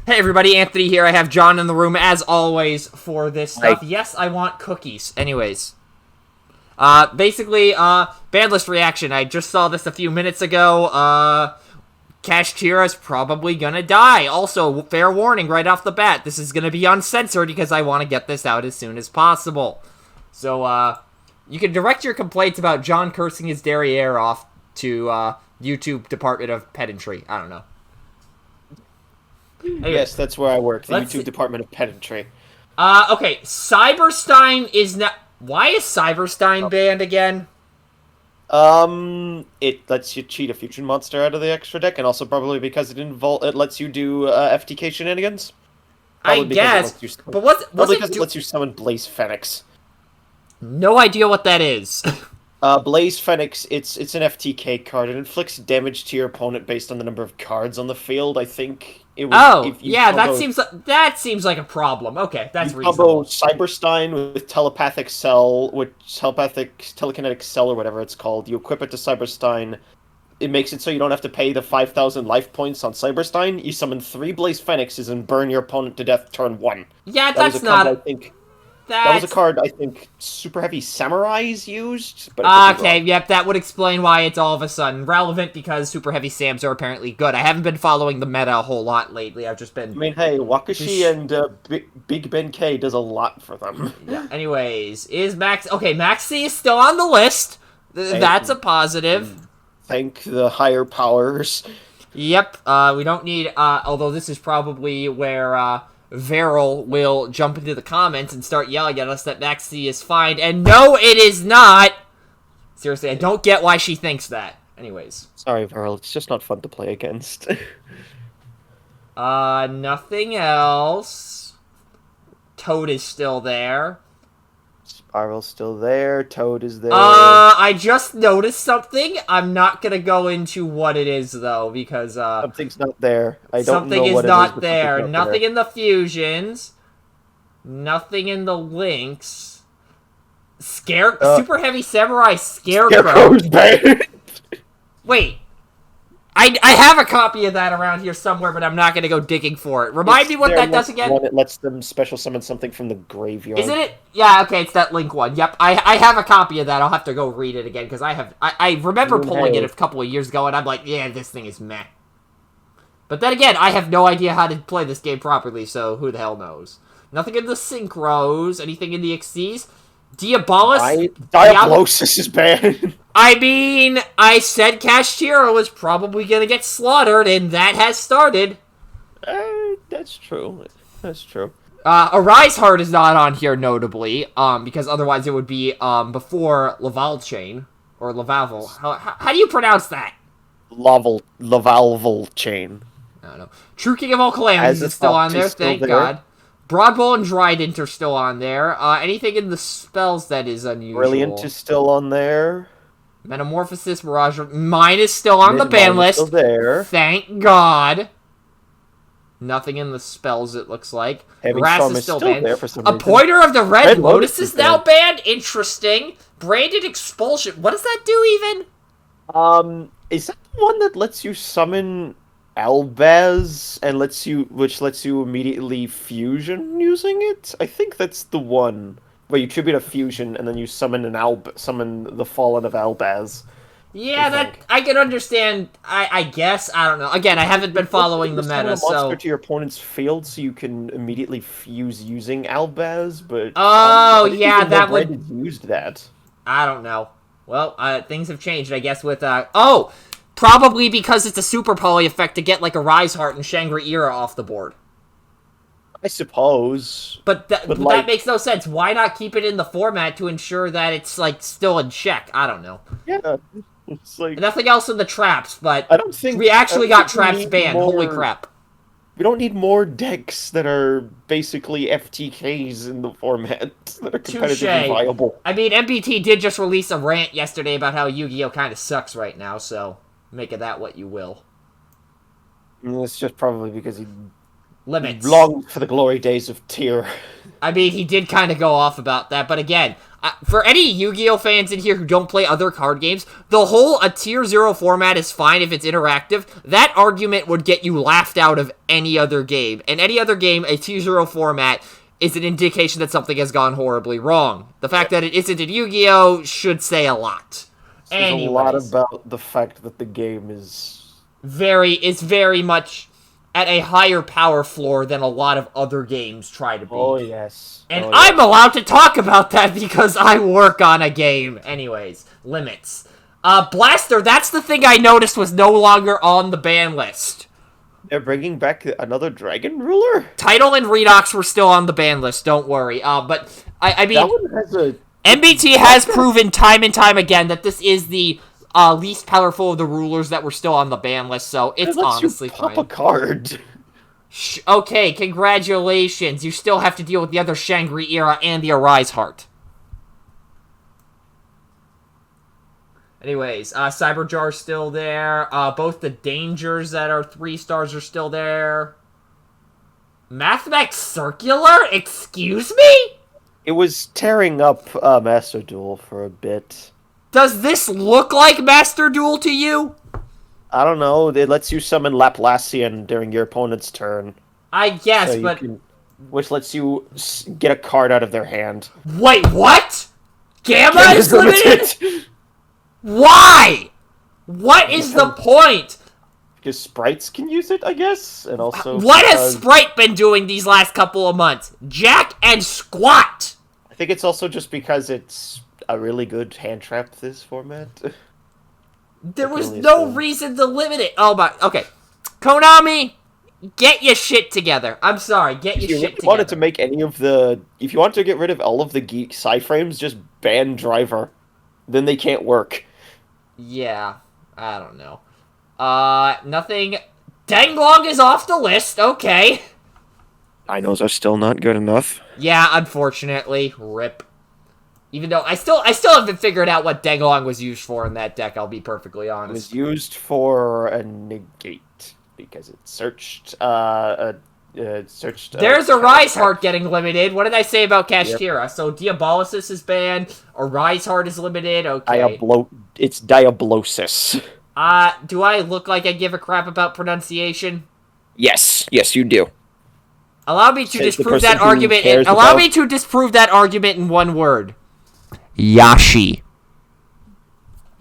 Hey everybody, Anthony here. I have John in the room as always for this stuff. Hi. Yes, I want cookies. Anyways. Banlist reaction. I just saw this a few minutes ago. Cash Tira's probably gonna die. Also, fair warning right off the bat. This is gonna be uncensored because I want to get this out as soon as possible. So, you can direct your complaints about John cursing his derriere off to, YouTube Department of Pedantry. I don't know. Anyway, Yes, that's where I work. The let's YouTube see. Department of Pedantry. Okay, Cyberstein is not... Why is Cyberstein banned again? It lets you cheat a fusion monster out of the extra deck, and also probably because it lets you do FTK shenanigans. I Probably because it guess, lets you, but what's probably it because it lets you summon Blaze Phoenix. No idea what that is. Blaze Phoenix, it's an FTK card. It inflicts damage to your opponent based on the number of cards on the field. I think it was. Oh, if you yeah, combo, that seems like a problem. Okay, that's you combo reasonable. Cyberstein with Telepathic Cell, with Telekinetic Cell or whatever it's called. You equip it to Cyberstein. It makes it so you don't have to pay the 5,000 life points on Cyberstein. You summon 3 Blaze Phoenixes and burn your opponent to death turn 1. Yeah, That was that's a card not... I think. That That's... was a card I think Super Heavy Samurais used. But I could be Okay, wrong. yep, that would explain why it's all of a sudden relevant, because Super Heavy Sams are apparently good. I haven't been following the meta a whole lot lately. I've just been... I mean, hey, Wakashi and Big Ben K does a lot for them. Yeah, anyways, is Max... Okay, Maxi is still on the list. That's a positive. Thank the higher powers. Yep, we don't need, although this is probably where, Veryl will jump into the comments and start yelling at us that Maxi is fine, and no, it is not! Seriously, I don't get why she thinks that. Anyways. Sorry, Varl, it's just not fun to play against. Nothing else. Toad is still there. Spiral's still there, Toad is there. I just noticed something. I'm not gonna go into what it is, though, because, Something's not there. I don't something know is what it not but there. something's not Nothing there. in the fusions. Nothing in the links. Super Heavy Samurai Scarecrow. Scarecrow's bad. Wait. I have a copy of that around here somewhere, but I'm not going to go digging for it. Remind me what that does again? It lets them special summon something from the graveyard. Isn't it? Yeah, okay, it's that link one. Yep, I have a copy of that. I'll have to go read it again, because I remember pulling it a couple of years ago, and I'm like, yeah, this thing is meh. But then again, I have no idea how to play this game properly, so who the hell knows? Nothing in the Synchros, anything in the Xyz? Diabolus? Diablosis is bad. I mean, I said Cashiero was probably gonna get slaughtered, and that has started. That's true. That's true. Arise Heart is not on here, notably, because otherwise it would be, before Laval Chain, or Lavavel. How do you pronounce that? Lavalval chain. I don't know. True King of All Calamities is still on there, thank God. Broadbowl and Drident are still on there. Anything in the spells that is unusual? Brilliant is still on there. Metamorphosis, Mirage... Mine is still on the ban Mine is list. still there. Thank God. Nothing in the spells, it looks like. Heavy Grass Storm is is still still banned. there for some A reason. Pointer of the Red Lotus Lotus is is now banned. banned? Interesting. Branded Expulsion. What does that do, even? Is that the one that lets you summon Albaz and which lets you immediately fusion using it? I think that's the one where you tribute a fusion and then you summon summon the Fallen of Albaz. Yeah, that I can understand. I guess. I don't know. Again, I haven't been following the Summon meta, a monster so... to your opponent's field so you can immediately fuse using Albaz, but Oh, I didn't yeah, even know that would... Branded used that. I don't know. Well, things have changed, I guess, with, Oh! Probably because it's a super poly effect to get, like, a Rise Heart and Shangri-Era off the board. I suppose. But like, that makes no sense. Why not keep it in the format to ensure that it's, like, still in check? I don't know. Yeah, it's like... Nothing else in the traps, but I don't think... we actually I don't got think we traps need banned. more- Holy crap. We don't need more decks that are basically FTKs in the format that are competitively Touche. viable. I mean, MBT did just release a rant yesterday about how Yu-Gi-Oh! Kind of sucks right now, so make of that what you will. It's just probably because he Limits. longed for the glory days of Tyr. I mean, he did kind of go off about that, but again, For any Yu-Gi-Oh fans in here who don't play other card games, the whole a Tier 0 format is fine if it's interactive. That argument would get you laughed out of any other game. And any other game, a Tier 0 format is an indication that something has gone horribly wrong. The fact that it isn't in Yu-Gi-Oh should say a lot. There's a lot about the fact that the game is very much at a higher power floor than a lot of other games try to be. Oh, yes. And I'm allowed to talk about that because I work on a game. Anyways, limits. Blaster, that's the thing I noticed was no longer on the ban list. They're bringing back another Dragon Ruler? Title and Redox were still on the ban list, don't worry. But, I mean, that one has a... MBT has proven time and time again that this is the least powerful of the rulers that were still on the ban list, so it's honestly fine. Pop a card. Okay, congratulations. You still have to deal with the other Shangri-Era and the Arise Heart. Anyways, Cyberjar's still there. Both the Dangers that are 3 stars are still there. Mathmech Circular? Excuse me? It was tearing up Master Duel for a bit. Does this look like Master Duel to you? I don't know. It lets you summon Laplacian during your opponent's turn. I guess, so but... which lets you get a card out of their hand. Wait, what? Gamma is limited? Why? What is the point? Because sprites can use it, I guess, and also... What has Sprite been doing these last couple of months? Jack and Squat! I think it's also just because it's a really good hand trap, this format. There was no reason to limit it. Oh my... Okay. Konami, get your shit together. I'm sorry, get your shit together. If you wanted to make any of the... If you want to get rid of all of the geek Psy-frames, just ban Driver. Then they can't work. Yeah, I don't know. Nothing... Danglong is off the list, okay. Dinos are still not good enough. Yeah, unfortunately. RIP. Even though I still haven't figured out what Danglong was used for in that deck, I'll be perfectly honest. It was used for a negate, because it searched, There's a Rise Heart getting limited. What did I say about Kashtira? Yep. So Diabolisis is banned, or Rise Heart is limited, okay. It's Diablosis. Do I look like I give a crap about pronunciation? Yes, you do. Allow me to disprove that argument. Allow me to disprove that argument in one word. Yashi.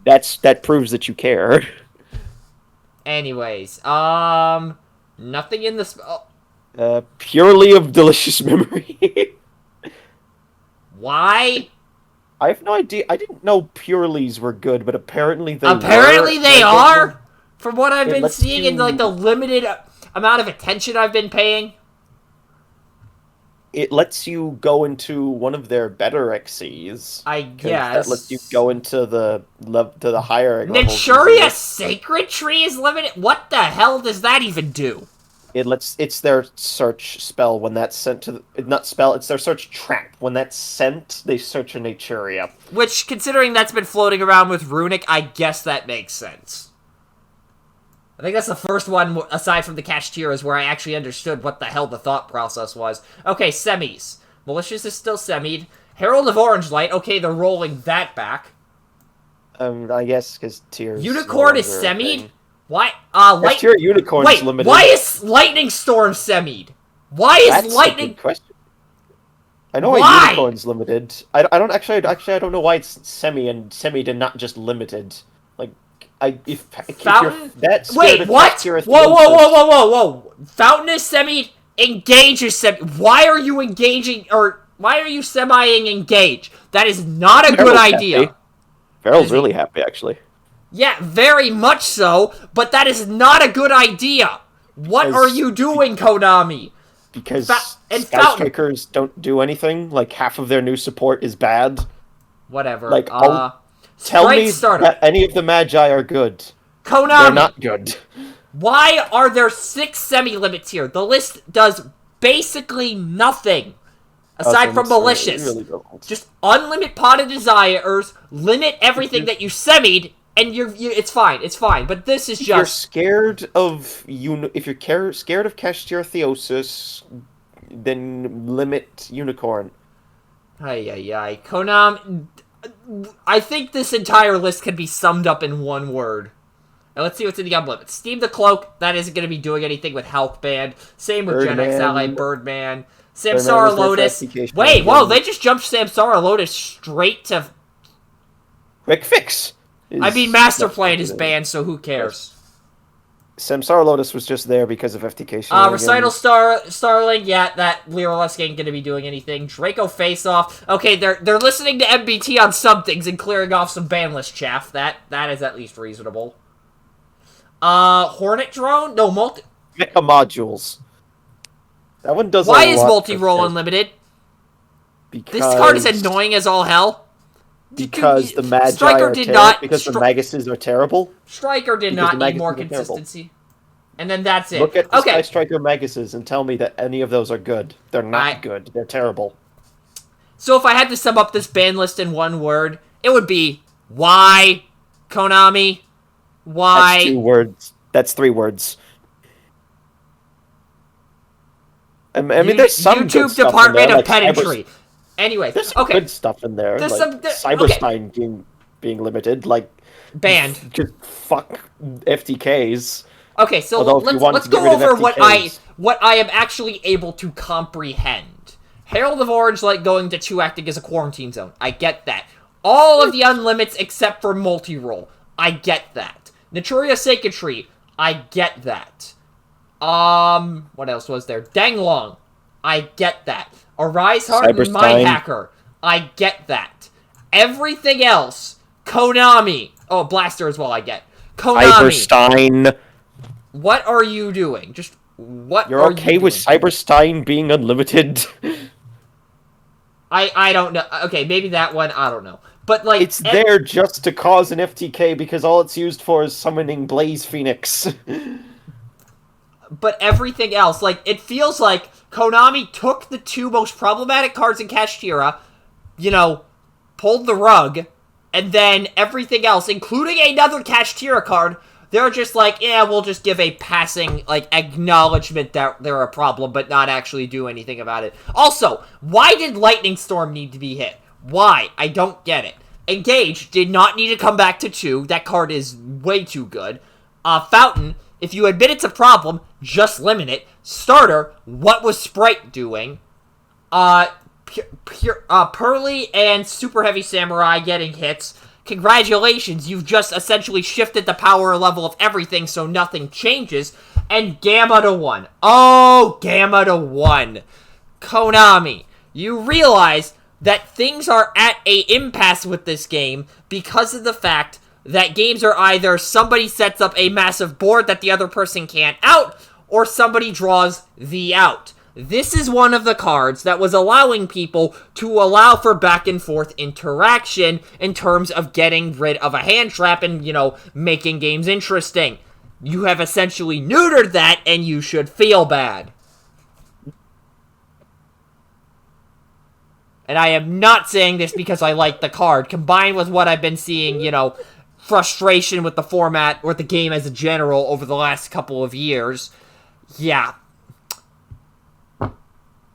That proves that you care. Anyways, nothing in this. Purely of delicious memory. Why? I have no idea. I didn't know Purelies were good, but apparently they are. From what I've been seeing in like the limited amount of attention I've been paying. It lets you go into one of their better XCs. I guess. That lets you go into the higher levels. Naturia Sacred Tree is limited? What the hell does that even do? It's their search spell when that's sent to it's their search trap. When that's sent, they search a Naturia. Which, considering that's been floating around with Runic, I guess that makes sense. I think that's the first one, aside from the Kashtiras, where I actually understood what the hell the thought process was. Okay, semis. Malicious is still semied. Herald of Orange Light, okay, they're rolling that back. I guess, because Tears... Unicorn is semied? Why? Tier Unicorn's limited. Why is Lightning Storm semied? Why is That's Lightning... a good question. I know why Unicorn's limited. I don't actually, I don't know why it's semi and semied and not just limited. Like, if Fountain? You're that scared Wait, of what? Whoa. Fountain is semied, Engage is semied. Why are you engaging, or why are you semi-ing Engage? That is not a good idea. Farrell's really happy, actually. Yeah, very much so, but that is not a good idea. What are you doing, Konami? Because Skystrikers don't do anything. Like, half of their new support is bad. Whatever. Like, tell me that any of the Magi are good. Konami! They're not good. Why are there 6 semi-limits here? The list does basically nothing. Aside from malicious. Really just unlimit Pot of Desires, limit everything that you semied, and it's fine. It's fine. But this is just... If you're scared of Kashtira Theosis, then limit Unicorn. Ay. Konami... I think this entire list can be summed up in one word. And let's see what's in the unlimited. Steam the Cloak, that isn't going to be doing anything with Hulk Band. Same with Gen X Ally, Birdman. Samsara Lotus. Wait, whoa, they just jumped Samsara Lotus straight to... Quick Fix. I mean, Master Plan is banned, so who cares? Samsara Lotus was just there because of FTK. Recital Starling, yeah, that Lyrilusk ain't gonna be doing anything. Draco Face Off. Okay, they're listening to MBT on some things and clearing off some Banlist chaff. That is at least reasonable. Hornet Drone? No, Mecha Modules. That one does. Why is multi-roll unlimited? Because this card is annoying as all hell. Because the Magi Striker are did terrible. not. Because the Maguses are terrible. Striker did not need more consistency. And then that's it. Look at the Sky Striker Maguses and tell me that any of those are good. They're not good. They're terrible. So if I had to sum up this ban list in one word, it would be why, Konami? Why? That's 2 words. That's 3 words. I mean, there's some YouTube good stuff Department in there, of Pedantry. Anyway, there's some good stuff in there. There's like Cyberstein being limited, like banned. Just fuck FTKs. Okay, so let's go over what I am actually able to comprehend. Herald of Orange like going to 2 acting as a quarantine zone. I get that. All of the unlimits except for multi-roll. I get that. Naturia Sacred Tree. I get that. What else was there? Danglong. I get that. Arise Heart and Mind Hacker. I get that. Everything else. Konami. Oh, Blaster as well, I get. Konami. Cyberstein. What are you doing? Just what You're okay with Cyberstein being unlimited? I don't know. Okay, maybe that one, I don't know. But like it's there just to cause an FTK because all it's used for is summoning Blaze Phoenix. But everything else, like, it feels like Konami took the 2 most problematic cards in Kashtira, you know, pulled the rug, and then everything else, including another Kashtira card, they're just like, yeah, we'll just give a passing, like, acknowledgement that they're a problem, but not actually do anything about it. Also, why did Lightning Storm need to be hit? Why? I don't get it. Engage did not need to come back to 2. That card is way too good. Fountain, if you admit it's a problem, just limit it. Starter, what was Sprite doing? Pearly and Super Heavy Samurai getting hits. Congratulations, you've just essentially shifted the power level of everything so nothing changes. And Gamma to 1. Oh, Gamma to 1. Konami, you realize that things are at a impasse with this game because of the fact that games are either somebody sets up a massive board that the other person can't out, or somebody draws the out. This is one of the cards that was allowing people to allow for back and forth interaction in terms of getting rid of a hand trap and, you know, making games interesting. You have essentially neutered that, and you should feel bad. And I am not saying this because I like the card. Combined with what I've been seeing, you know, frustration with the format or the game as a general over the last couple of years. Yeah.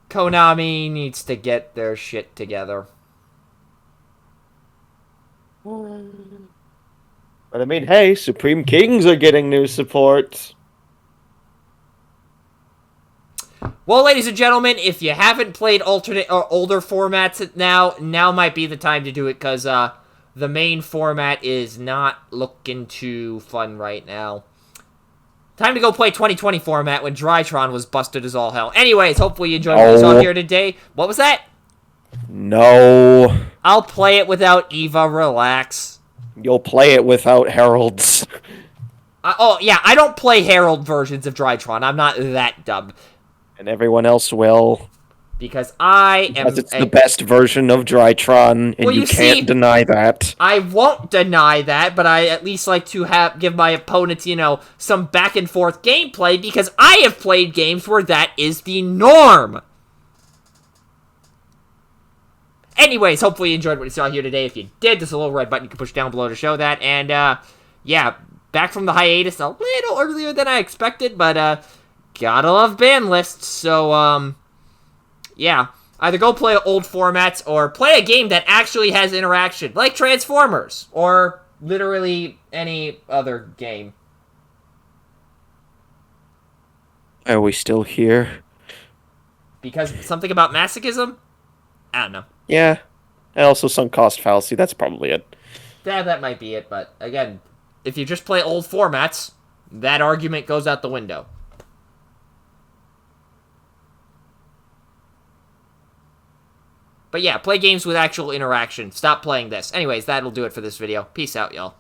Konami needs to get their shit together. But I mean, hey, Supreme Kings are getting new support. Well, ladies and gentlemen, if you haven't played alternate or older formats now might be the time to do it, because the main format is not looking too fun right now. Time to go play 2020 format when Drytron was busted as all hell. Anyways, hopefully you enjoyed what you saw here today. What was that? No. I'll play it without Eva, relax. You'll play it without Heralds. Oh, yeah, I don't play Herald versions of Drytron. I'm not that dumb. And everyone else will. Because it's the best version of Drytron, and you can't deny that. I won't deny that, but I at least like to give my opponents, you know, some back and forth gameplay, because I have played games where that is the norm. Anyways, hopefully you enjoyed what you saw here today. If you did, there's a little red button you can push down below to show that. And, yeah, back from the hiatus a little earlier than I expected, but, gotta love ban lists, so, yeah. Either go play old formats or play a game that actually has interaction, like Transformers, or literally any other game. Are we still here? Because something about masochism? I don't know. Yeah. And also sunk cost fallacy. That's probably it. Yeah, that might be it, but again, if you just play old formats, that argument goes out the window. But yeah, play games with actual interaction. Stop playing this. Anyways, that'll do it for this video. Peace out, y'all.